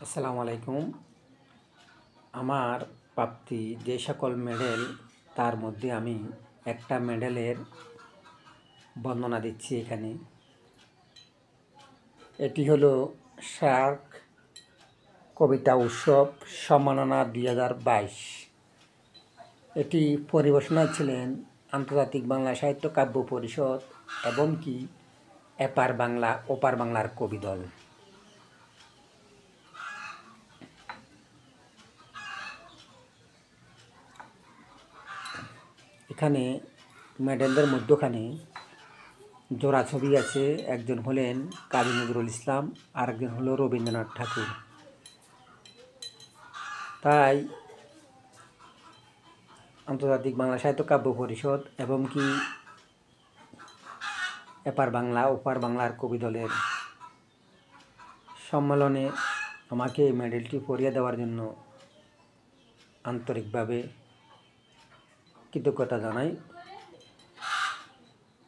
আসসালামু আলাইকুম। আমার প্রাপ্তি যে সকল মেডেল, তার মধ্যে আমি একটা মেডেলের বর্ণনা দিচ্ছি এখানে। এটি হলো সার্ক কবিতা উৎসব সম্মাননা 2022। এটি পরিবেশনায় ছিলেন আন্তর্জাতিক বাংলা সাহিত্য কাব্য পরিষদ এবং কি এপার বাংলা ওপার বাংলার কবি দল। এখানে মেডেলদের মধ্যখানে জোড়া ছবি আছে। একজন হলেন কাজী নজরুল ইসলাম, আরেকজন হলো রবীন্দ্রনাথ ঠাকুর। তাই আন্তর্জাতিক বাংলা সাহিত্য কাব্য পরিষদ এবং কি এপার বাংলা ওপার বাংলার কবি দলের সম্মেলনে আমাকে মেডেলটি পরিয়ে দেওয়ার জন্য আন্তরিকভাবে কৃতজ্ঞতা জানাই।